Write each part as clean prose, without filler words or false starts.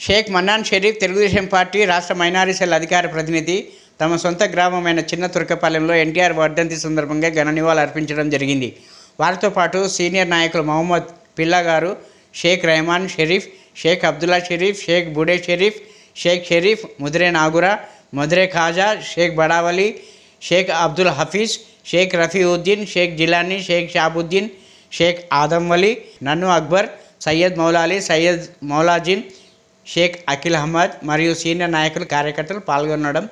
Sheikh Mannan Sharif Telugu Desam party రాష్ట్ర minority cell అధికార ప్రతినిధి తమ సొంత గ్రామమైన చిన్న తుర్కపాలెంలో ఎన్టీఆర్ వర్ధంతి సందర్భంగా ఘన నివాళులు అర్పించడం జరిగింది. వారితో పాటు సీనియర్ నాయకులు మహమ్మద్ పిల్లా గారు, షేక్ రెహమాన్ షరీఫ్, షేక్ అబ్దుల్లా షరీఫ్, షేక్ బుడే షరీఫ్, షేక్ షరీఫ్, ముదిరే నాగురా, ముదిరే ఖాజా, షేక్ బడావలి, షేక్ అబ్దుల్ హఫీజ్, షేక్ రఫీఉద్దీన్, షేక్ జిలానీ, షేక్ షాబుద్దీన్, షేక్ ఆదం వలి, నన్ను అక్బర్, సయ్యద్ మౌలాలి, సయ్యద్ మౌలాజీన్, షేక్ అఖిల్ అహ్మద్ మరియు సీనియర్ నాయకులు, కార్యకర్తలు పాల్గొనడం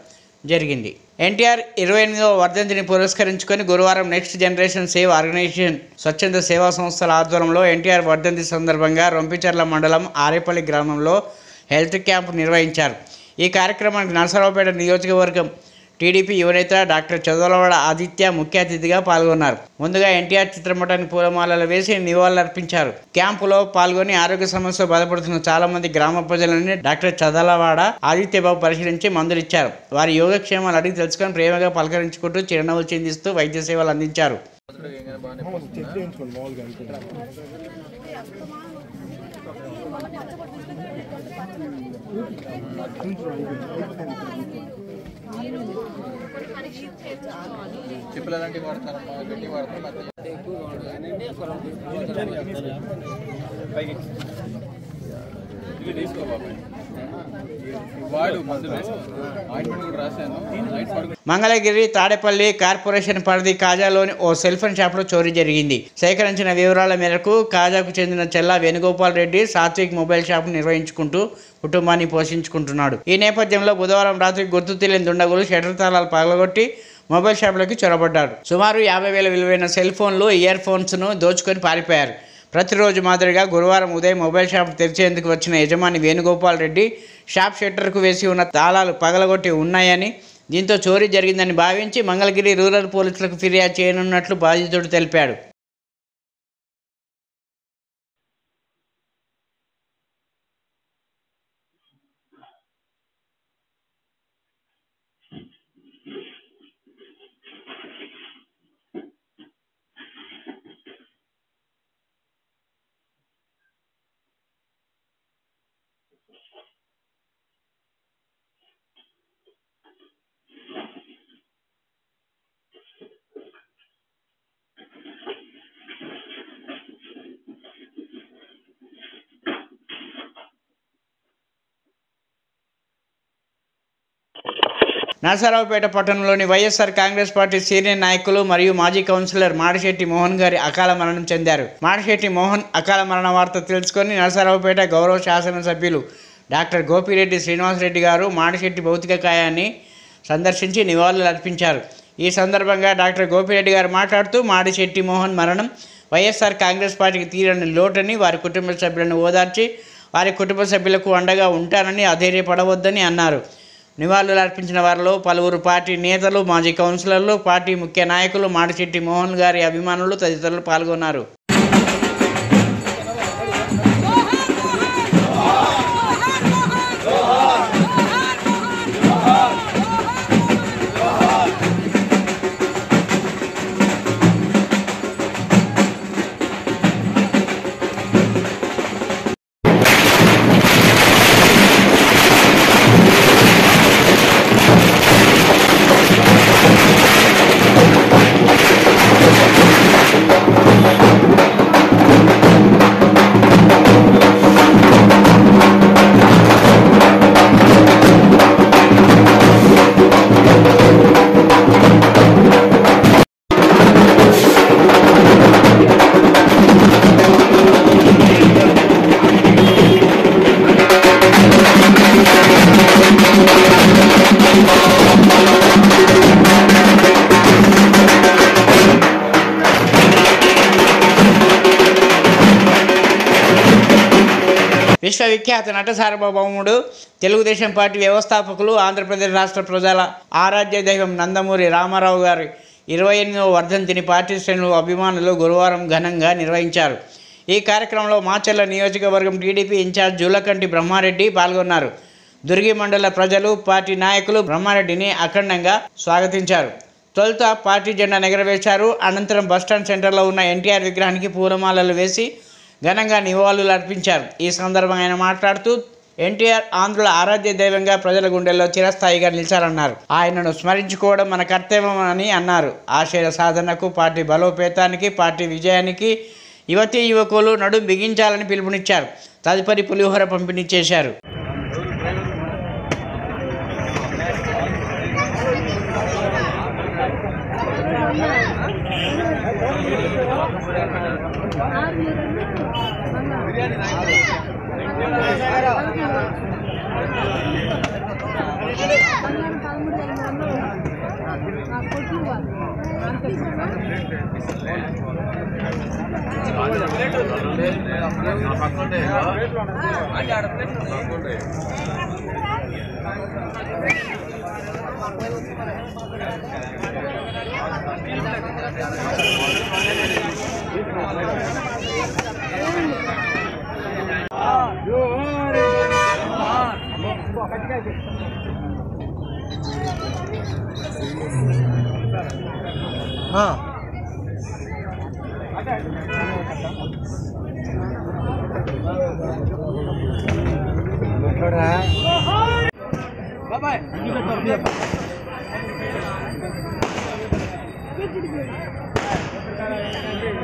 జరిగింది. ఎన్టీఆర్ 28వ వర్ధంతిని పురస్కరించుకొని గురువారం నెక్స్ట్ జనరేషన్ సేవ్ ఆర్గనైజేషన్ స్వచ్ఛంద సేవా సంస్థల ఆధ్వర్యంలో ఎన్టీఆర్ వర్ధంతి సందర్భంగా రొంపిచెర్ల మండలం ఆరేపల్లి గ్రామంలో హెల్త్ క్యాంప్ నిర్వహించారు. ఈ కార్యక్రమానికి నరసరావుపేట నియోజకవర్గం టీడీపీ యువనేత డాక్టర్ చదలవాడ ఆదిత్య ముఖ్య అతిథిగా పాల్గొన్నారు. ముందుగా ఎన్టీఆర్ చిత్రపటానికి పూలమాలలు వేసి నివాళులర్పించారు. క్యాంపులో పాల్గొని ఆరోగ్య సమస్యలు బాధపడుతున్న చాలా మంది గ్రామ ప్రజలని డాక్టర్ చదలవాడ ఆదిత్యబాబు పరిశీలించి మందులు ఇచ్చారు. వారి యోగక్షేమాలు అడిగి తెలుసుకొని ప్రేమగా పలకరించుకుంటూ చిరునవ్వులు చిందిస్తూ వైద్య సేవలు అందించారు. చిప్పులంటి వాడతారు, గడ్డి వాడతారు, మంగళగిరి తాడేపల్లి కార్పొరేషన్ పరిధి కాజాలోని ఓ సెల్ ఫోన్ షాప్లో చోరీ జరిగింది. సేకరించిన వివరాల మేరకు కాజాకు చెందిన చెల్లా వేణుగోపాల్ రెడ్డి సాత్విక్ మొబైల్ షాప్ నిర్వహించుకుంటూ కుటుంబాన్ని పోషించుకుంటున్నాడు. ఈ నేపథ్యంలో బుధవారం రాత్రి గుర్తు తెలియని దుండగులు షట్టర్ తాళాలు పగలగొట్టి మొబైల్ షాప్లోకి చొరబడ్డారు. సుమారు 50,000 విలువైన సెల్ ఫోన్లు, ఇయర్ ఫోన్స్ను దోచుకొని పారిపోయారు. ప్రతిరోజు మాదిరిగా గురువారం ఉదయం మొబైల్ షాప్ తెరిచేందుకు వచ్చిన యజమాని వేణుగోపాల్ రెడ్డి షాప్ షట్టర్కు వేసి ఉన్న తాళాలు పగలగొట్టి ఉన్నాయని, దీంతో చోరీ జరిగిందని భావించి మంగళగిరి రూరల్ పోలీసులకు ఫిర్యాదు చేయనున్నట్లు బాధితుడు తెలిపాడు. నరసరావుపేట పట్టణంలోని వైఎస్ఆర్ కాంగ్రెస్ పార్టీ సీనియర్ నాయకులు మరియు మాజీ కౌన్సిలర్ మాడిశెట్టి మోహన్ గారి అకాల మరణం చెందారు. మాడిశెట్టి మోహన్ అకాల మరణ వార్త తెలుసుకొని నరసరావుపేట గౌరవ శాసనసభ్యులు డాక్టర్ గోపిరెడ్డి శ్రీనివాసరెడ్డి గారు మాడిశెట్టి భౌతిక కాయాన్ని సందర్శించి నివాళులు అర్పించారు. ఈ సందర్భంగా డాక్టర్ గోపిరెడ్డి గారు మాట్లాడుతూ మాడిశెట్టి మోహన్ మరణం వైఎస్ఆర్ కాంగ్రెస్ పార్టీకి తీరని లోటని, వారి కుటుంబ సభ్యులను ఓదార్చి వారి కుటుంబ సభ్యులకు అండగా ఉంటానని, అధైర్యపడవద్దని అన్నారు. నివాళులు అర్పించిన వారిలో పలువురు పార్టీ నేతలు, మాజీ కౌన్సిలర్లు, పార్టీ ముఖ్య నాయకులు, మాడిశెట్టి మోహన్ గారి అభిమానులు తదితరులు పాల్గొన్నారు. విశ్వవిఖ్యాత నట సార్వభౌముడు, తెలుగుదేశం పార్టీ వ్యవస్థాపకులు, ఆంధ్రప్రదేశ్ రాష్ట్ర ప్రజల ఆరాధ్య దైవం నందమూరి రామారావు గారి 28వ వర్ధంతిని పార్టీ శ్రేణులు, అభిమానులు గురువారం ఘనంగా నిర్వహించారు. ఈ కార్యక్రమంలో మాచర్ల నియోజకవర్గం టీడీపీ ఇన్ఛార్జ్ జూలకంటి బ్రహ్మారెడ్డి పాల్గొన్నారు. దుర్గి మండల ప్రజలు, పార్టీ నాయకులు బ్రహ్మారెడ్డిని అఖండంగా స్వాగతించారు. తొలుత పార్టీ జెండా ఎగరవేశారు. అనంతరం బస్టాండ్ సెంటర్లో ఉన్న ఎన్టీఆర్ విగ్రహానికి పూలమాలలు వేసి ఘనంగా నివాళులు అర్పించారు. ఈ సందర్భంగా ఆయన మాట్లాడుతూ ఎన్టీఆర్ ఆంధ్రుల ఆరాధ్య దైవంగా ప్రజల గుండెల్లో చిరస్థాయిగా నిలిచారన్నారు. ఆయనను స్మరించుకోవడం మన కర్తవ్యమని అన్నారు. ఆశయ సాధనకు, పార్టీ బలోపేతానికి, పార్టీ విజయానికి యువతీ యువకులు నడుం బిగించాలని పిలుపునిచ్చారు. తదుపరి పులిహోర పంపిణీ చేశారు.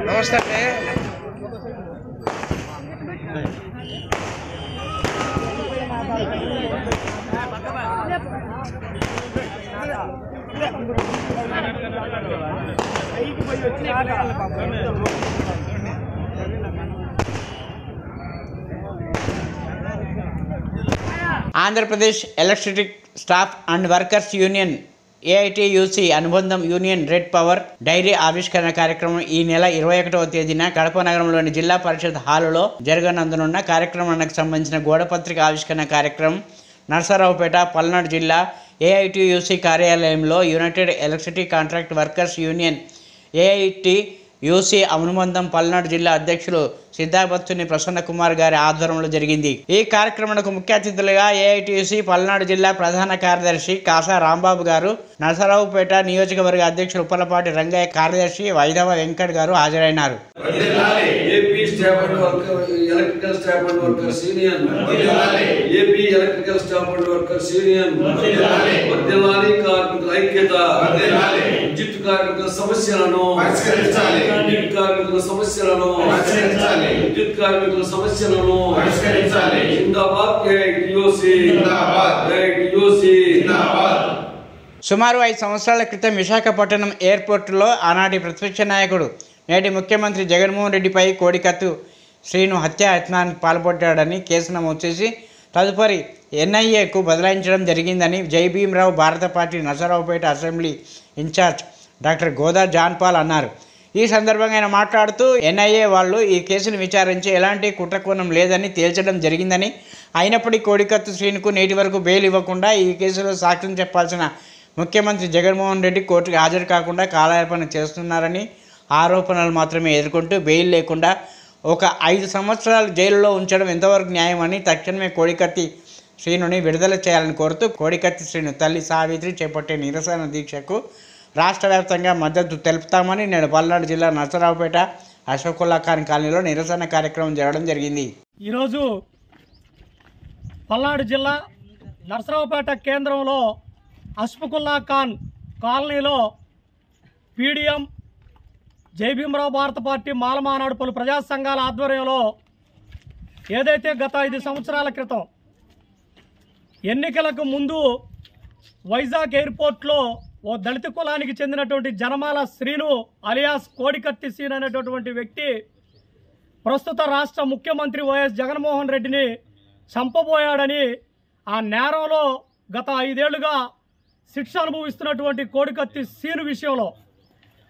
నమస్తే. Andhra Pradesh electricity staff and workers union AITUC అనుబంధం యూనియన్ రెడ్ పవర్ డైరీ ఆవిష్కరణ కార్యక్రమం ఈ నెల 21వ తేదీన కడప నగరంలోని జిల్లా పరిషత్ హాలులో జరగనందునున్న కార్యక్రమానికి సంబంధించిన గోడపత్రిక ఆవిష్కరణ కార్యక్రమం నరసరావుపేట, పల్నాడు జిల్లా ఏఐటీయూసీ కార్యాలయంలో United electricity contract workers union AITUC అనుబంధం పల్నాడు జిల్లా అధ్యక్షులు సిద్ధాబత్తుని ప్రసన్న కుమార్ గారి ఆధ్వర్యంలో జరిగింది. ఈ కార్యక్రమానికి ముఖ్య అతిథులుగా ఏఐటీయూసీ పల్నాడు జిల్లా ప్రధాన కార్యదర్శి కాసా రాంబాబు గారు, నరసరావుపేట నియోజకవర్గ అధ్యక్షులు ఉప్పలపాటి రంగయ్య, కార్యదర్శి వైదవ వెంకట్ గారు హాజరైనారు. Electrical staff and workers union, AP electrical staff and workers union, వర్ధిల్లాలి కార్మికుల ఐక్యత, విద్యుత్ కార్మికుల సమస్యలను పరిష్కరించాలి, విద్యుత్ కార్మికుల సమస్యలను పరిష్కరించాలి, విద్యుత్ కార్మికుల సమస్యలను పరిష్కరించాలి. జిందాబాద్ ఏఐటీయూసీ, జిందాబాద్ ఏఐటీయూసీ, జిందాబాద్. సుమారు 5 సంవత్సరాల క్రితం విశాఖపట్నం ఎయిర్పోర్టులో ఆనాటి ప్రతిపక్ష నాయకుడు నేటి ముఖ్యమంత్రి జగన్మోహన్ రెడ్డిపై కోడికత్తు శ్రీను హత్యాయత్నానికి పాల్పడ్డాడని కేసు నమోదు చేసి తదుపరి ఎన్ఐఏకు బదలాయించడం జరిగిందని Jai Bhimrao Bharat party Narasaraopet assembly in charge doctor Goda John Paul అన్నారు. ఈ సందర్భంగా ఆయన మాట్లాడుతూ ఎన్ఐఏ వాళ్ళు ఈ కేసును విచారించి ఎలాంటి కుట్రకోణం లేదని తేల్చడం జరిగిందని, అయినప్పటికీ కోడికత్తు శ్రీనుకు నేటి వరకు బెయిల్ ఇవ్వకుండా ఈ కేసులో సాక్ష్యం చెప్పాల్సిన ముఖ్యమంత్రి జగన్మోహన్ రెడ్డి కోర్టుకు హాజరు కాకుండా కాలయాపన చేస్తున్నారని, ఆరోపణలు మాత్రమే ఎదుర్కొంటూ బెయిల్ లేకుండా ఒక 5 సంవత్సరాలు జైలులో ఉంచడం ఎంతవరకు న్యాయమని తక్షణమే కోడికత్తి శ్రీనుని విడుదల చేయాలని కోరుతూ కోడికత్తి శ్రీను తల్లి సావిత్రి చేపట్టే నిరసన దీక్షకు రాష్ట్ర వ్యాప్తంగా మద్దతు తెలుపుతామని నేడు పల్నాడు జిల్లా నరసరావుపేట అశోకుల్లా ఖాన్ కాలనీలో నిరసన కార్యక్రమం జరగడం జరిగింది. ఈరోజు పల్నాడు జిల్లా నరసరావుపేట కేంద్రంలో అష్ఫకుల్లా ఖాన్ కాలనీలో పీడిఎం, జై భీమరావు భారత పార్టీ మాలమానాడు పలు ప్రజా సంఘాల ఆధ్వర్యంలో ఏదైతే గత 5 సంవత్సరాల క్రితం ఎన్నికలకు ముందు వైజాగ్ ఎయిర్పోర్ట్లో ఓ దళిత కులానికి చెందినటువంటి జనమాల శ్రీను అలియాస్ కోడికత్తి శ్రీను అనేటటువంటి వ్యక్తి ప్రస్తుత రాష్ట్ర ముఖ్యమంత్రి వైఎస్ జగన్మోహన్ రెడ్డిని చంపబోయాడని ఆ నేరంలో గత 5 ఏళ్లుగా శిక్ష అనుభవిస్తున్నటువంటి కోడికత్తి శ్రీను విషయంలో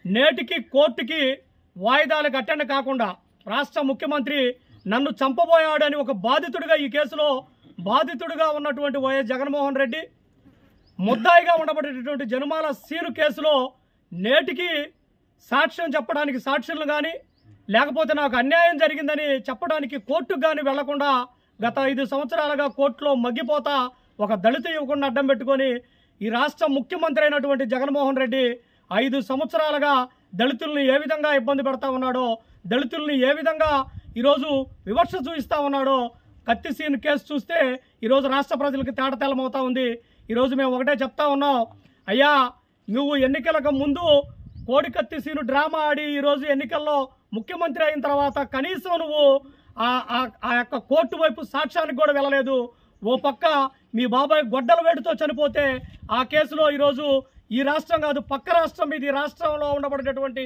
నేటికి కోర్టుకి వాయిదాలకు అటెండ్ కాకుండా రాష్ట్ర ముఖ్యమంత్రి నన్ను చంపబోయాడని ఒక బాధితుడిగా ఈ కేసులో బాధితుడిగా ఉన్నటువంటి వైఎస్ జగన్మోహన్ రెడ్డి ముద్దాయిగా ఉండబడేటటువంటి జనమాల శ్రీను కేసులో నేటికి సాక్ష్యం చెప్పడానికి సాక్షులను కానీ లేకపోతే నాకు అన్యాయం జరిగిందని చెప్పడానికి కోర్టుకు కానీ వెళ్లకుండా గత 5 సంవత్సరాలుగా కోర్టులో మగ్గిపోతా ఒక దళిత యువకుడిని అడ్డం పెట్టుకొని ఈ రాష్ట్ర ముఖ్యమంత్రి అయినటువంటి జగన్మోహన్ రెడ్డి 5 సంవత్సరాలుగా దళితుల్ని ఏ విధంగా ఇబ్బంది పెడతా ఉన్నాడో, దళితుల్ని ఏ విధంగా ఈరోజు వివక్ష చూపిస్తూ ఉన్నాడో కత్తి శ్రీను కేసు చూస్తే ఈరోజు రాష్ట్ర ప్రజలకు తేటతెల్లమవుతా ఉంది. ఈరోజు మేము ఒకటే చెప్తా ఉన్నాం, అయ్యా నువ్వు ఎన్నికలకు ముందు కోడికత్తి సీను డ్రామా ఆడి ఈరోజు ఎన్నికల్లో ముఖ్యమంత్రి అయిన తర్వాత కనీసం నువ్వు ఆ యొక్క కోర్టు వైపు సాక్ష్యానికి కూడా వెళ్ళలేదు. ఓ పక్క మీ బాబాయ్ గొడ్డల వేడితో చనిపోతే ఆ కేసులో ఈరోజు ఈ రాష్ట్రం కాదు పక్క రాష్ట్రం ఇది రాష్ట్రంలో ఉండబడేటటువంటి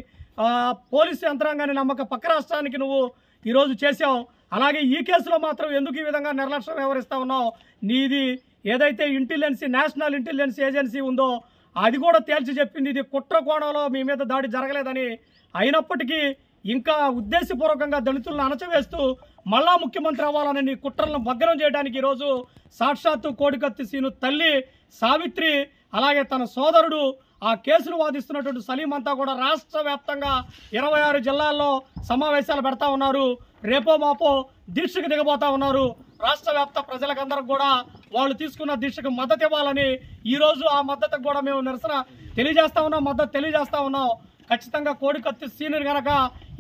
పోలీసు యంత్రాంగాన్ని నమ్మక పక్క రాష్ట్రానికి నువ్వు ఈరోజు చేసావు. అలాగే ఈ కేసులో మాత్రం ఎందుకు ఈ విధంగా నిర్లక్ష్యం వ్యవహరిస్తా ఉన్నావు? నీది ఏదైతే నేషనల్ ఇంటెలిజెన్స్ ఏజెన్సీ ఉందో అది కూడా తేల్చి చెప్పింది ఇది కుట్ర కోణంలో మీ మీద దాడి జరగలేదని. అయినప్పటికీ ఇంకా ఉద్దేశపూర్వకంగా దళితులను అణచవేస్తూ మళ్ళా ముఖ్యమంత్రి అవ్వాలని నీ కుట్రలను భగ్నం చేయడానికి ఈరోజు సాక్షాత్తు కోడికత్తి సీను తల్లి సావిత్రి అలాగే తన సోదరుడు ఆ కేసును వాదిస్తున్నటువంటి సలీం అంతా కూడా రాష్ట్ర వ్యాప్తంగా 26 జిల్లాల్లో సమావేశాలు పెడతా ఉన్నారు. రేపో మాపో దీక్షకు దిగబోతా ఉన్నారు. రాష్ట్ర వ్యాప్త ప్రజలకందరికి కూడా వాళ్ళు తీసుకున్న దీక్షకు మద్దతు ఇవ్వాలని ఈరోజు ఆ మద్దతుకు కూడా మేము నిరసన తెలియజేస్తా ఉన్నాం, మద్దతు తెలియజేస్తా ఉన్నాం. ఖచ్చితంగా కోడికత్తి సీను గనక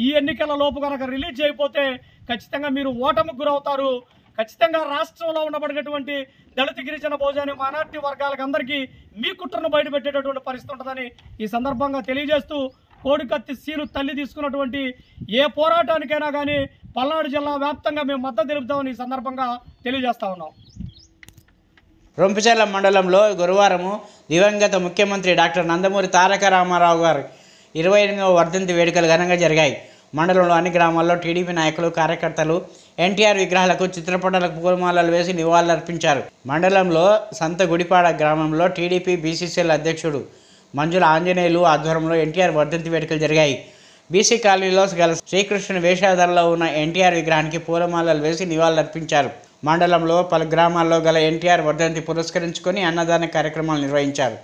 ఈ ఎన్నికల లోపు గనక రిలీజ్ చేయకపోతే ఖచ్చితంగా మీరు ఓటమికి గురవుతారు. ఖచ్చితంగా రాష్ట్రంలో ఉండబడినటువంటి దళిత గిరిజన బహుజన మైనార్టీ వర్గాలకు అందరికీ మీ కుట్రను బయటపెట్టేటటువంటి పరిస్థితి ఉంటుందని ఈ సందర్భంగా తెలియజేస్తూ కోడికత్తి సీను తల్లి తీసుకున్నటువంటి ఏ పోరాటానికైనా కానీ పల్నాడు జిల్లా వ్యాప్తంగా మేము మద్దతు తెలుపుతామని ఈ సందర్భంగా తెలియజేస్తా ఉన్నాం. రొంపిచెర్ల మండలంలో గురువారం దివంగత ముఖ్యమంత్రి డాక్టర్ నందమూరి తారక రామారావు గారు 28వ వర్ధంతి వేడుకలు ఘనంగా జరిగాయి. మండలంలో అన్ని గ్రామాల్లో టీడీపీ నాయకులు కార్యకర్తలు ఎన్టీఆర్ విగ్రహాలకు చిత్రపటాలకు పూలమాలలు వేసి నివాళులర్పించారు. మండలంలో సంత గుడిపాడ గ్రామంలో టీడీపీ బీసీసీఎల్ అధ్యక్షుడు మంజుల ఆంజనేయులు ఆధ్వర్యంలో ఎన్టీఆర్ వర్ధంతి వేడుకలు జరిగాయి. బీసీ కాలనీలో గల శ్రీకృష్ణ వేషధారణలో ఉన్న ఎన్టీఆర్ విగ్రహానికి పూలమాలలు వేసి నివాళులర్పించారు. మండలంలో పలు గ్రామాల్లో గల ఎన్టీఆర్ వర్ధంతి పురస్కరించుకొని అన్నదాన కార్యక్రమాలు నిర్వహించారు.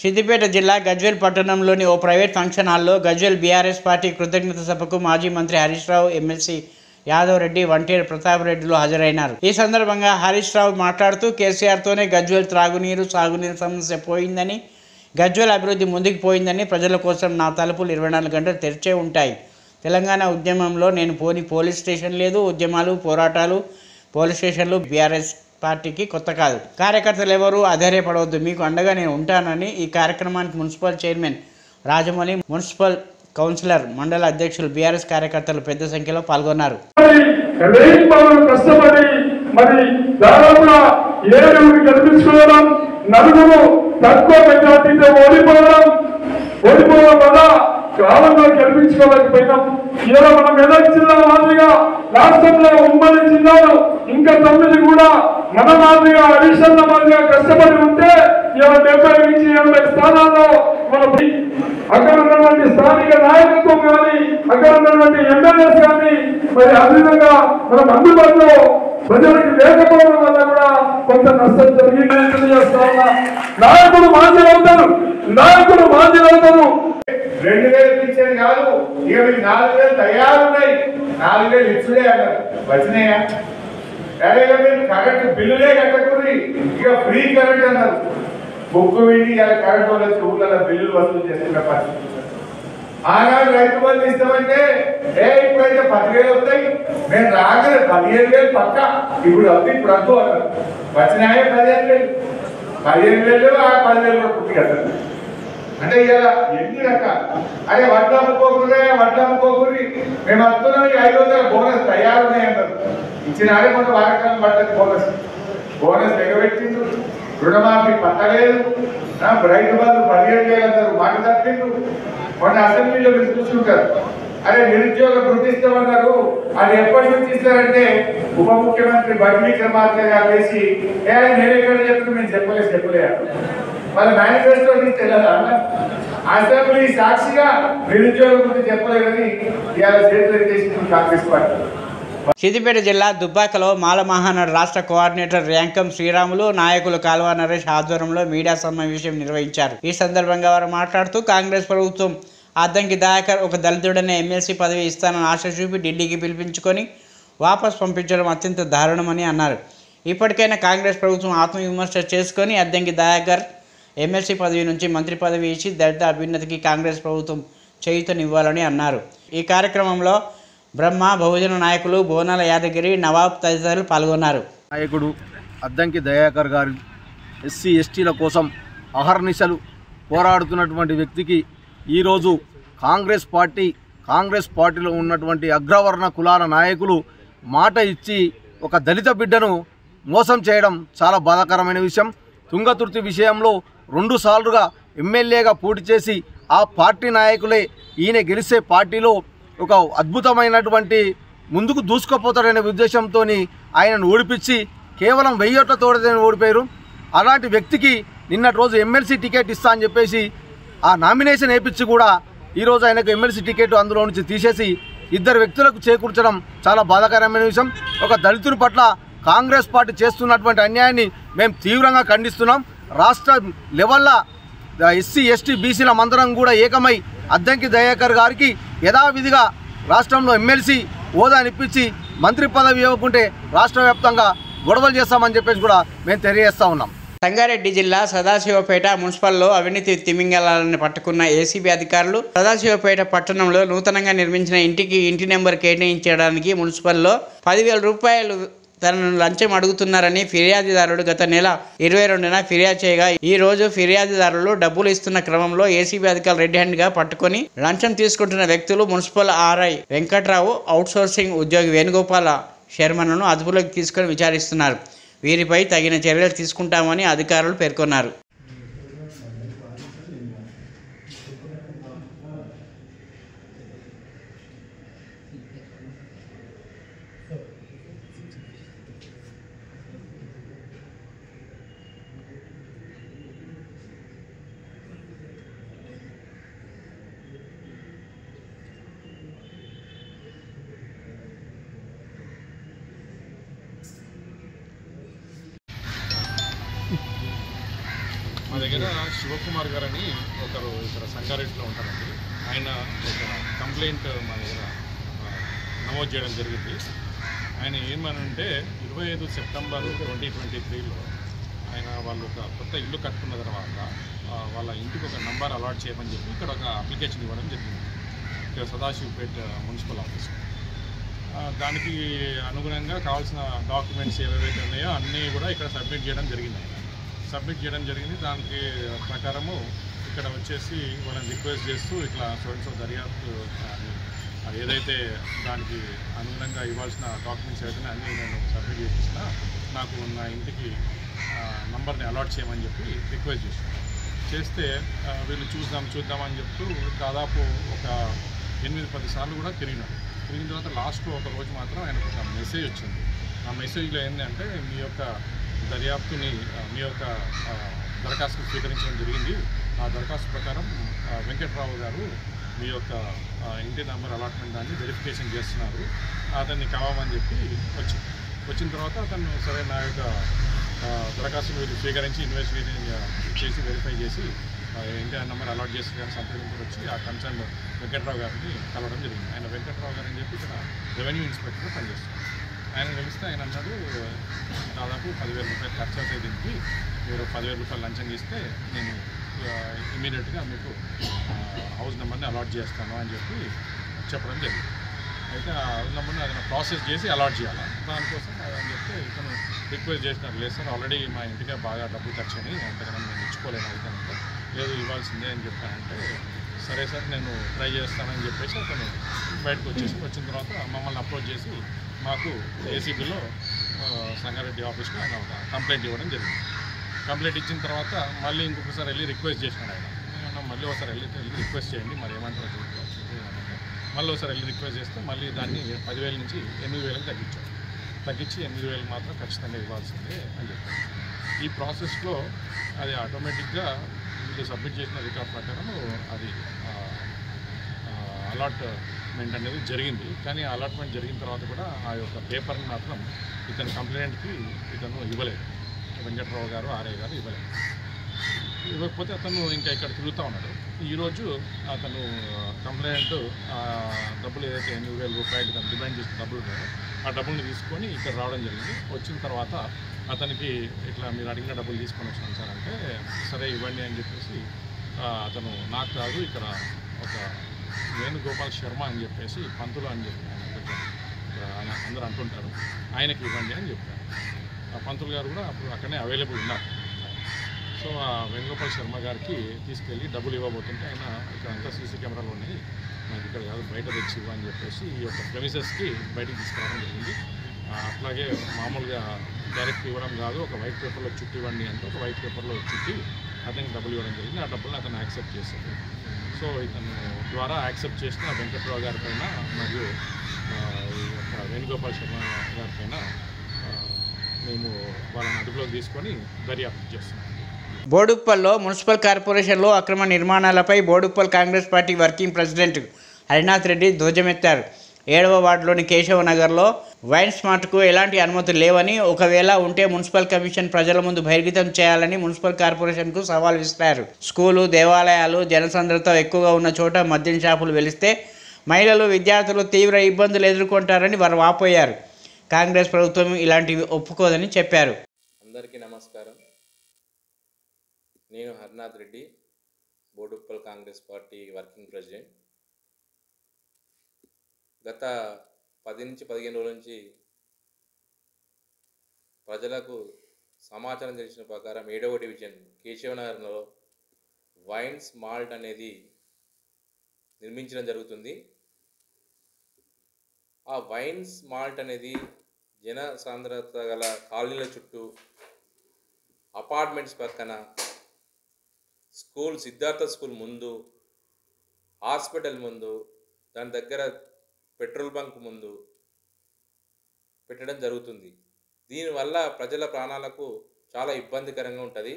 సిద్దిపేట జిల్లా గజ్వేల్ పట్టణంలోని ఓ ప్రైవేట్ ఫంక్షన్ హాల్లో గజ్వేల్ బీఆర్ఎస్ పార్టీ కృతజ్ఞత సభకు మాజీ మంత్రి హరీష్ రావు, ఎమ్మెల్సీ యాదవ్ రెడ్డి, వంటేరు ప్రతాప్ రెడ్డిలు హాజరైనారు. ఈ సందర్భంగా హరీష్ రావు మాట్లాడుతూ కేసీఆర్తోనే గజ్వేల్ త్రాగునీరు, సాగునీరు సమస్య పోయిందని, గజ్వేల్ అభివృద్ధి ముందుకు పోయిందని, ప్రజల కోసం నా తలుపులు 24 గంటలు తెరిచే ఉంటాయి. తెలంగాణ ఉద్యమంలో నేను పోని పోలీస్ స్టేషన్ లేదు. ఉద్యమాలు, పోరాటాలు, పోలీస్ స్టేషన్లు బీఆర్ఎస్ పార్టీకి కొత్త కాదు. కార్యకర్తలు ఎవరు అధైర్యపడవద్దు, మీకు అండగా నేను ఉంటానని ఈ కార్యక్రమానికి municipal chairman Rajamouli, municipal councillor, మండల అధ్యక్షులు, బీఆర్ఎస్ కార్యకర్తలు పెద్ద సంఖ్యలో పాల్గొన్నారు. కాలంలో గెలిపించుకోలేకపోయినాం. ఇలా మన మెదక్ జిల్లా మాదిరిగా రాష్ట్రంలో ఉమ్మడి జిల్లాలు ఇంకా 9 కూడా మన మాదిరిగా అడిషన్ల మాదిరిగా కష్టపడి ఉంటే ఇలా 70 నుంచి 80 స్థానాల్లో మన అక్కడ ఉన్నటువంటి స్థానిక నాయకత్వం కానీ అక్కడ ఉన్నటువంటి ఎమ్మెల్యేస్ కానీ మరి అదేవిధంగా మనం అందుబాటులో ప్రజలకు లేకపోవడం వల్ల కూడా కొంత నష్టం జరిగిందని తెలియజేస్తా ఉన్నా. నాయకుడు మాంద్యులవుతారు. 2000 ఇచ్చేది కాదు, ఇక మీకు 4000 తయారున్నాయి. 4000 ఇచ్చుడే అన్నారు, వచ్చినాయా? అదే మీరు కరెంట్ బిల్లులే కట్టకూడదు, ఇక ఫ్రీ కరెంట్ అన్నారు. బుక్కు విని కరెంట్ వాళ్ళ చెవుల బిల్లులు వసూలు చేస్తున్న పరిస్థితి. ఆనాడు రైతు బంధు ఇస్తామంటే ఇప్పుడైతే 10,000 వస్తాయి, మేము రాగానే 15,000 పక్క, ఇప్పుడు వద్దు ఇప్పుడు వద్దు అన్నారు. వచ్చినాయే 15,000. 15,000 ఆ 10,000 కూడా పుట్టి కట్టారు. అంటే ఇలా ఎన్ని రకాలు అదే వడ్లు అమ్ముకోకూరి మేము వస్తున్నాం. 500 బోనస్ తయారున్నాయి అన్నారు. ఇచ్చినారే కొంత వారకాలం పడ్డది బోనస్ ఎగబెట్టిండు. రుణమాఫీ పట్టలేదు. రైతు బంధు 15,000 అన్నారు, మాట తప్పిండు. మొన్న అసెంబ్లీలో మీరు చూసుకుంటారు. అరే నిరుద్యోగ గుర్తిస్తామన్నారు, అది ఎప్పటి నుంచి ఇస్తారంటే ఉప ముఖ్యమంత్రి బడ్మీ విక్రమార్క గారు వేసి నేను ఎక్కడ చెప్తున్నా మేము చెప్పలేదు. వాళ్ళ మేనిఫెస్టో తెలియదా? అసెంబ్లీ సాక్షిగా నిరుద్యోగం గురించి చెప్పలేదని ఇవాళ చేతులు ఎత్తేసింది కాంగ్రెస్ పార్టీ. సిద్దిపేట జిల్లా దుబ్బాకలో మాల మహానాడు రాష్ట్ర కోఆర్డినేటర్ ర్యాంకం శ్రీరాములు, నాయకులు కాల్వ నరేష్ ఆధ్వర్యంలో మీడియా సమావేశం నిర్వహించారు. ఈ సందర్భంగా వారు మాట్లాడుతూ కాంగ్రెస్ ప్రభుత్వం అద్దంకి దయాకర్ ఒక దళితుడనే ఎమ్మెల్సీ పదవి ఇస్తానని ఆశ చూపి ఢిల్లీకి పిలిపించుకొని వాపస్ పంపించడం అత్యంత దారుణమని అన్నారు. ఇప్పటికైనా కాంగ్రెస్ ప్రభుత్వం ఆత్మవిమర్శ చేసుకొని అద్దంకి దయాకర్ ఎమ్మెల్సీ పదవి నుంచి మంత్రి పదవి ఇచ్చి దళిత అభ్యున్నతికి కాంగ్రెస్ ప్రభుత్వం చేయూతనివ్వాలని అన్నారు. ఈ కార్యక్రమంలో బ్రహ్మ బహుజన నాయకులు బోనాల యాదగిరి, నవాబ్ తదితరులు పాల్గొన్నారు. నాయకుడు అద్దంకి దయాకర్ గారు ఎస్సీ ఎస్టీల కోసం అహర్నిశలు పోరాడుతున్నటువంటి వ్యక్తికి ఈరోజు కాంగ్రెస్ పార్టీలో ఉన్నటువంటి అగ్రవర్ణ కులాల నాయకులు మాట ఇచ్చి ఒక దళిత బిడ్డను మోసం చేయడం చాలా బాధాకరమైన విషయం. తుంగతుర్తి విషయంలో 2 సార్లుగా ఎమ్మెల్యేగా పోటీ చేసి ఆ పార్టీ నాయకులే ఈయన గెలిచే పార్టీలో ఒక అద్భుతమైనటువంటి ముందుకు దూసుకుపోతాడనే ఉద్దేశంతో ఆయనను ఓడిపించి కేవలం 1000 ఓట్లతోనే ఓడిపోయారు. అలాంటి వ్యక్తికి నిన్నటి రోజు ఎమ్మెల్సీ టికెట్ ఇస్తా అని చెప్పేసి ఆ నామినేషన్ వేయించి కూడా ఈరోజు ఆయనకు ఎమ్మెల్సీ టికెట్ అందులో నుంచి తీసేసి 2 వ్యక్తులకు చేకూర్చడం చాలా బాధాకరమైన విషయం. ఒక దళితుని పట్ల కాంగ్రెస్ పార్టీ చేస్తున్నటువంటి అన్యాయాన్ని మేము తీవ్రంగా ఖండిస్తున్నాం. రాష్ట్ర లెవెల్లో ఎస్సీ ఎస్టీ బీసీల మందరం కూడా ఏకమై అద్దంకి దయాకర్ గారికి యథావిధిగా రాష్ట్రంలో ఎమ్మెల్సీ హోదానిప్పించి మంత్రి పదవి ఇవ్వకుంటే రాష్ట్ర వ్యాప్తంగా గొడవలు చేస్తామని చెప్పేసి కూడా మేము తెలియజేస్తా ఉన్నాం. సంగారెడ్డి జిల్లా సదాశివపేట మున్సిపల్లో అవినీతి తిమింగలాలను పట్టుకున్న ఏసీబీ అధికారులు సదాశివపేట పట్టణంలో నూతనంగా నిర్మించిన ఇంటి నెంబర్ కేటాయించడానికి మున్సిపల్లో 10,000 రూపాయలు తనను లంచం అడుగుతున్నారని ఫిర్యాదుదారుడు గత నెల 22న ఫిర్యాదు చేయగా ఈ రోజు ఫిర్యాదుదారులు డబ్బులు ఇస్తున్న క్రమంలో ఏసీబీ అధికారులు రెడ్ హ్యాండ్గా పట్టుకొని లంచం తీసుకుంటున్న వ్యక్తులు మున్సిపల్ ఆర్ఐ వెంకట్రావు, అవుట్సోర్సింగ్ ఉద్యోగి వేణుగోపాల శర్మను అదుపులోకి తీసుకొని విచారిస్తున్నారు. వీరిపై తగిన చర్యలు తీసుకుంటామని అధికారులు పేర్కొన్నారు. మా దగ్గర శివకుమార్ గారు అని ఒకరు ఇక్కడ సంగారెడ్డిలో ఉంటారండి. ఆయన ఒక కంప్లైంట్ మా దగ్గర నమోదు చేయడం జరిగింది. ఆయన ఏమనంటే 25 సెప్టెంబర్ 2023లో ఆయన వాళ్ళు ఒక కొత్త ఇల్లు కట్టుకున్న తర్వాత వాళ్ళ ఇంటికి ఒక నంబర్ అలాట్ చేయమని చెప్పి ఇక్కడ ఒక అప్లికేషన్ ఇవ్వడం జరిగింది ఇక్కడ సదాశివపేట మున్సిపల్ ఆఫీస్. దానికి అనుగుణంగా కావాల్సిన డాక్యుమెంట్స్ ఏవైతే ఉన్నాయో అన్నీ కూడా ఇక్కడ సబ్మిట్ చేయడం జరిగింది. దానికి ప్రకారము ఇక్కడ వచ్చేసి వాళ్ళని రిక్వెస్ట్ చేస్తూ ఇట్లా సో దర్యాప్తు ఏదైతే దానికి అనుగుణంగా ఇవ్వాల్సిన డాక్యుమెంట్స్ ఏదైతే అన్నీ నేను సబ్మిట్ చేసిన నాకు నా ఇంటికి నంబర్ని అలాట్ చేయమని చెప్పి రిక్వెస్ట్ చేస్తే వీళ్ళు చూద్దామని చెప్తూ దాదాపు ఒక 8-10 సార్లు కూడా తిరిగిన తర్వాత లాస్ట్లో ఒక రోజు మాత్రం ఆయనకు ఒక మెసేజ్ వచ్చింది. ఆ మెసేజ్లో ఏంటంటే మీ యొక్క దర్యాప్తుని మీ యొక్క దరఖాస్తు స్వీకరించడం జరిగింది. ఆ దరఖాస్తు ప్రకారం వెంకట్రావు గారు మీ యొక్క ఇంటి నెంబర్ అలాట్మెంట్ దాన్ని వెరిఫికేషన్ చేస్తున్నారు, అతన్ని కావాలని చెప్పి వచ్చిన తర్వాత అతను సరే నా యొక్క దరఖాస్తును వీళ్ళు స్వీకరించి ఇన్వెస్టిగేషన్ చేసి వెరిఫై చేసి ఇంటి నెంబర్ అలాట్ చేసి కానీ సంప్రదింపులు వచ్చి ఆ కన్సర్న్ వెంకట్రావు గారిని కలవడం జరిగింది. ఆయన వెంకట్రావు గారు అని చెప్పి ఇక్కడ రెవెన్యూ ఇన్స్పెక్టర్ పనిచేస్తారు. ఆయన కలిస్తే ఆయన అన్నాడు దాదాపు 10,000 రూపాయలు ఖర్చు అవుతాయి, దీనికి మీరు 10,000 రూపాయలు లంచం ఇస్తే నేను ఇమీడియట్గా మీకు హౌస్ నెంబర్ని అలాట్ చేస్తాను అని చెప్పి చెప్పడం జరిగింది. అయితే ఆ హౌస్ నెంబర్ని అతను ప్రాసెస్ చేసి అలాట్ చేయాలి. దానికోసం అని చెప్తే ఇతను రిక్వెస్ట్ చేసినట్టు లేదు సార్, ఆల్రెడీ మా ఇంటికే బాగా డబ్బులు ఖర్చు అని అంతకన్నా నేను ఇచ్చుకోలేను అవుతానంటే లేదు ఇవ్వాల్సిందే అని చెప్పానంటే సరే సార్ నేను ట్రై చేస్తానని చెప్పేసి అతను బయటకు వచ్చిన తర్వాత మమ్మల్ని అప్రోచ్ చేసి మాకు ఏసీబీలో సంగారెడ్డి ఆఫీస్లో ఆయన ఒక కంప్లైంట్ ఇవ్వడం జరిగింది. కంప్లైంట్ ఇచ్చిన తర్వాత మళ్ళీ ఇంకొకసారి వెళ్ళి రిక్వెస్ట్ చేసినాడు ఆయన. మళ్ళీ ఒకసారి వెళ్ళి రిక్వెస్ట్ చేయండి మరి ఏమంటారు మళ్ళీ ఒకసారి వెళ్ళి రిక్వెస్ట్ చేస్తే మళ్ళీ దాన్ని 10,000 నుంచి 8,000కి తగ్గించి 8,000 మాత్రం ఖచ్చితంగా ఇవ్వాల్సిందే అని చెప్పారు. ఈ ప్రాసెస్లో అది ఆటోమేటిక్గా వీళ్ళు సబ్మిట్ చేసిన రికార్డ్ ప్రకారం అది అలాట్మెంట్ అనేది జరిగింది. కానీ అలాట్మెంట్ జరిగిన తర్వాత కూడా ఆ యొక్క పేపర్ని మాత్రం ఇతని కంప్లైంట్కి ఇతను ఇవ్వలేదు, వెంకట్రావు గారు ఆర్ఐ గారు ఇవ్వకపోతే అతను ఇంకా ఇక్కడ తిరుగుతూ ఉన్నాడు. ఈరోజు అతను కంప్లైంట్ డబ్బులు ఏదైతే 8,000 రూపాయలు తను డిమాండ్ చేసిన డబ్బులు ఉన్నాయో ఆ డబ్బుల్ని తీసుకొని ఇక్కడ రావడం జరిగింది. వచ్చిన తర్వాత అతనికి ఇట్లా మీరు అడిగిన డబ్బులు తీసుకొని వచ్చాను సార్ అంటే సరే ఇవ్వండి అని చెప్పేసి అతను నాకు కాదు ఇక్కడ ఒక వేణుగోపాల్ శర్మ అని చెప్పేసి పంతులు అని చెప్పి ఆయన అందరూ అంటుంటారు, ఆయనకి ఇవ్వండి అని చెప్పారు. ఆ పంతులు గారు కూడా అప్పుడు అక్కడనే అవైలబుల్ ఉన్నారు. సో ఆ వేణుగోపాల్ శర్మ గారికి తీసుకెళ్ళి డబ్బులు ఇవ్వబోతుంటే ఆయన ఇక్కడ అంతా సీసీ కెమెరాలు ఉన్నాయి, నాకు ఇక్కడ కాదు బయట తెచ్చి ఇవ్వని చెప్పేసి ఈ యొక్క ప్రెమిసెస్కి బయటికి తీసుకురావడం జరిగింది. అట్లాగే మామూలుగా డైరెక్ట్ ఇవ్వడం కాదు, ఒక వైట్ పేపర్లో చుట్టి ఇవ్వండి అంటే ఒక వైట్ పేపర్లో చుట్టి అతనికి డబ్బులు ఇవ్వడం జరిగింది. ఆ డబ్బులు అతను యాక్సెప్ట్ చేశాడు. సో ఇతను ద్వారా యాక్సెప్ట్ చేసిన వెంకట్రావు గారి పైన మరియు ఈ యొక్క వేణుగోపాల్ శర్మ గారి పైన మేము వాళ్ళని అదుపులోకి తీసుకొని దర్యాప్తు చేస్తున్నాం. బోడుప్పల్లో మున్సిపల్ కార్పొరేషన్లో అక్రమ నిర్మాణాలపై Boduppal Congress party working president Harinath Reddy ధ్వజమెత్తారు. 7వ వార్డులోని కేశవనగర్లో వైన్ స్మార్ట్కు ఎలాంటి అనుమతులు లేవని, ఒకవేళ ఉంటే మున్సిపల్ కమిషన్ ప్రజల ముందు బహిర్గతం చేయాలని మున్సిపల్ కార్పొరేషన్కు సవాల్ విసిరారు. స్కూలు, దేవాలయాలు, జనసంద్రత ఎక్కువగా ఉన్న చోట మద్యం షాపులు వెలిస్తే మహిళలు, విద్యార్థులు తీవ్ర ఇబ్బందులు ఎదుర్కొంటారని వారు వాపోయారు. కాంగ్రెస్ ప్రభుత్వం ఇలాంటివి ఒప్పుకోదని చెప్పారు. అందరికీ నమస్కారం. నేను Harinath Reddy, Boduppal Congress party working president. గత 10 నుంచి 15 రోజుల నుంచి ప్రజలకు సమాచారం తెలిసిన ప్రకారం 7వ డివిజన్ కేశవనగర్లో వైన్స్ మాల్ట్ అనేది నిర్మించడం జరుగుతుంది. ఆ వైన్స్ మాల్ట్ అనేది జన సాంద్రత గల కాలనీల చుట్టూ, అపార్ట్మెంట్స్ పక్కన, స్కూల్ సిద్ధార్థ స్కూల్ ముందు, హాస్పిటల్ ముందు, దాని దగ్గర పెట్రోల్ బంక్ ముందు పెట్టడం జరుగుతుంది. దీనివల్ల ప్రజల ప్రాణాలకు చాలా ఇబ్బందికరంగా ఉంటుంది.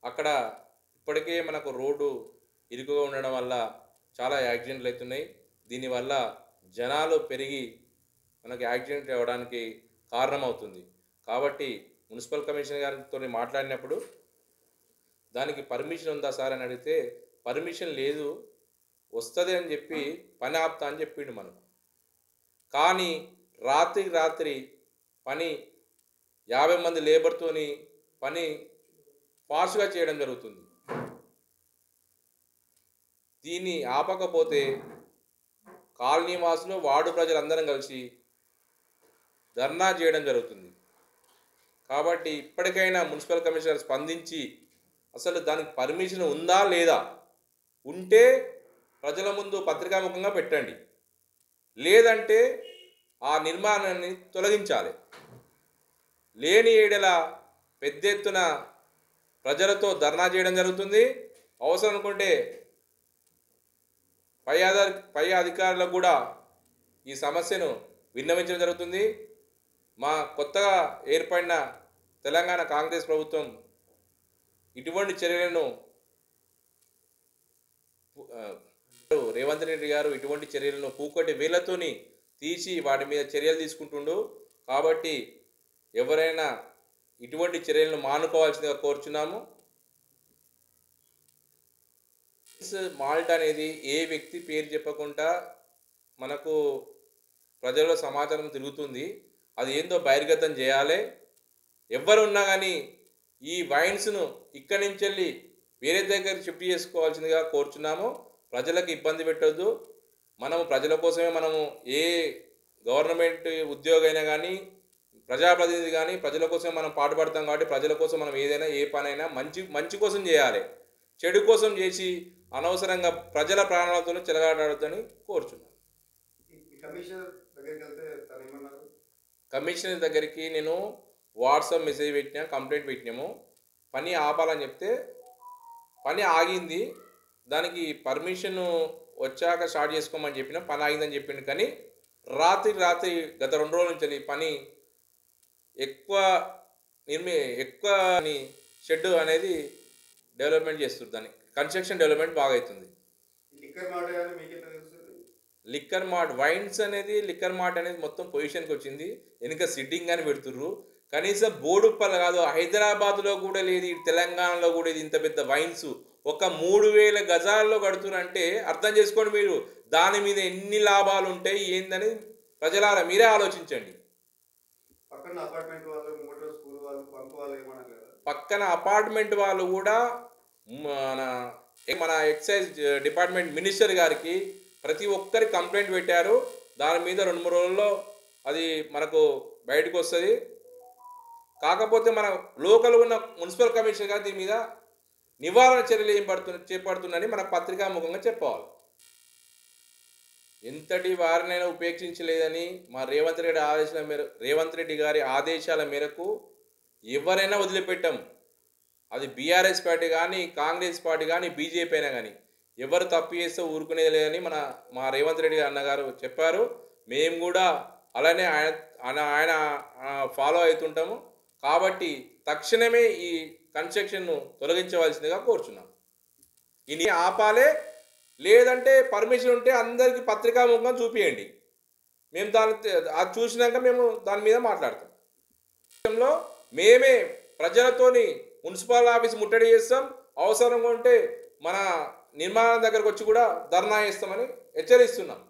అక్కడ ఇప్పటికే మనకు రోడ్డు ఇరుకుగా ఉండడం వల్ల చాలా యాక్సిడెంట్లు అవుతున్నాయి. దీనివల్ల జనాలు పెరిగి మనకు యాక్సిడెంట్ అవ్వడానికి కారణమవుతుంది. కాబట్టి మున్సిపల్ కమిషనర్ గారితో మాట్లాడినప్పుడు దానికి పర్మిషన్ ఉందా సార్ అని అడిగితే పర్మిషన్ లేదు, వస్తుంది అని చెప్పి పని ఆపుతా అని చెప్పిండు మనకు. కానీ రాత్రి పని 50 మంది లేబర్తోని పని ఫాస్ట్గా చేయడం జరుగుతుంది. దీన్ని ఆపకపోతే కాలనీ వాసులు, వార్డు ప్రజలందరం కలిసి ధర్నా చేయడం జరుగుతుంది. కాబట్టి ఇప్పటికైనా మున్సిపల్ కమిషనర్ స్పందించి అసలు దానికి పర్మిషన్ ఉందా లేదా, ఉంటే ప్రజల ముందు పత్రికాముఖంగా పెట్టండి, లేదంటే ఆ నిర్మాణాన్ని తొలగించాలి. లేని ఏడల పెద్ద ఎత్తున ప్రజలతో ధర్నా చేయడం జరుగుతుంది. అవసరం అనుకుంటే పై అధికారులకు కూడా ఈ సమస్యను విన్నవించడం జరుగుతుంది. మా కొత్తగా ఏర్పడిన తెలంగాణ కాంగ్రెస్ ప్రభుత్వం ఇటువంటి చర్యలను రేవంత్ రెడ్డి గారు ఇటువంటి చర్యలను పూకొట్టి వేళ్లతోని తీసి వాటి మీద చర్యలు తీసుకుంటుండు. కాబట్టి ఎవరైనా ఇటువంటి చర్యలను మానుకోవాల్సిందిగా కోరుచున్నాము. మాల్ట్ అనేది ఏ వ్యక్తి పేరు చెప్పకుండా మనకు ప్రజల్లో సమాచారం తిరుగుతుంది. అది ఏందో బహిర్గతం చేయాలి. ఎవరున్నా కానీ ఈ వైన్స్ను ఇక్కడి నుంచి వెళ్ళి వేరే దగ్గర షిఫ్ట్ చేసుకోవాల్సిందిగా కోరుచున్నాము. ప్రజలకు ఇబ్బంది పెట్టొద్దు. మనము ప్రజల కోసమే, మనము ఏ గవర్నమెంట్ ఉద్యోగం అయినా కానీ, ప్రజాప్రతినిధి కానీ ప్రజల కోసమే మనం పాటుపడతాం. కాబట్టి ప్రజల కోసం మనం ఏదైనా ఏ పనైనా మంచి కోసం చేయాలి. చెడు కోసం చేసి అనవసరంగా ప్రజల ప్రాణాలతో చెలగాడొద్దని కోరుచున్నాను. కమిషనర్ దగ్గరికి నేను వాట్సాప్ మెసేజ్ పెట్టినా, కంప్లైంట్ పెట్టినాము. పని ఆపాలని చెప్తే పని ఆగింది. దానికి పర్మిషన్ వచ్చాక స్టార్ట్ చేసుకోమని చెప్పిన, పని ఆగిందని చెప్పిండు. కానీ రాత్రి గత 2 రోజుల నుంచి పని ఎక్కువ షెడ్ అనేది డెవలప్మెంట్ చేస్తుంది. దాన్ని కన్స్ట్రక్షన్ డెవలప్మెంట్ బాగా అవుతుంది. లిక్కర్ మార్ట్ వైన్స్ అనేది, లిక్కర్ మార్ట్ అనేది మొత్తం పొజిషన్కి వచ్చింది. వెనుక సిట్టింగ్ అని పెడుతుర్రు. కనీసం బోడుప్పల్ కాదు, హైదరాబాద్లో కూడా లేదు, తెలంగాణలో కూడా ఇది ఇంత పెద్ద వైన్స్ ఒక 3000 గజాల్లో కడుతురంటే అర్థం చేసుకోండి మీరు. దాని మీద ఎన్ని లాభాలు ఉంటాయి ఏందని ప్రజలారా మీరే ఆలోచించండి. పక్కన అపార్ట్మెంట్ వాళ్ళు కూడా మన మన ఎక్సైజ్ డిపార్ట్మెంట్ మినిస్టర్ గారికి ప్రతి ఒక్కరి కంప్లైంట్ పెట్టారు. దాని మీద 2-3 రోజుల్లో అది మనకు బయటకు వస్తుంది. కాకపోతే మన లోకల్ ఉన్న మున్సిపల్ కమిషనర్ గారు దీని మీద నివారణ చర్యలు చేపడుతుందని మన పత్రికాముఖంగా చెప్పాలి. ఎంతటి వారినైనా ఉపేక్షించలేదని మా రేవంత్ రెడ్డి గారి ఆదేశాల మేరకు ఎవరైనా వదిలిపెట్టాం. అది బీఆర్ఎస్ పార్టీ కానీ, కాంగ్రెస్ పార్టీ కానీ, బీజేపీ అయినా కానీ ఎవరు తప్పు చేస్తే ఊరుకునేది లేదని మా రేవంత్ రెడ్డి అన్నగారు చెప్పారు. మేము కూడా అలానే ఆయన ఫాలో అవుతుంటాము. కాబట్టి తక్షణమే ఈ కన్స్ట్రక్షన్ను తొలగించవలసిందిగా కోరుచున్నాం. ఇది ఆపాలే, లేదంటే పర్మిషన్ ఉంటే అందరికీ పత్రికాముఖంగా చూపియండి. మేము అది చూసినాక మేము దాని మీద మాట్లాడతాం. మేమే ప్రజలతోని మున్సిపల్ ఆఫీస్ ముట్టడి చేస్తాం. అవసరంగా ఉంటే మన నిర్మాణం దగ్గరకు వచ్చి కూడా ధర్నా చేస్తామని హెచ్చరిస్తున్నాం.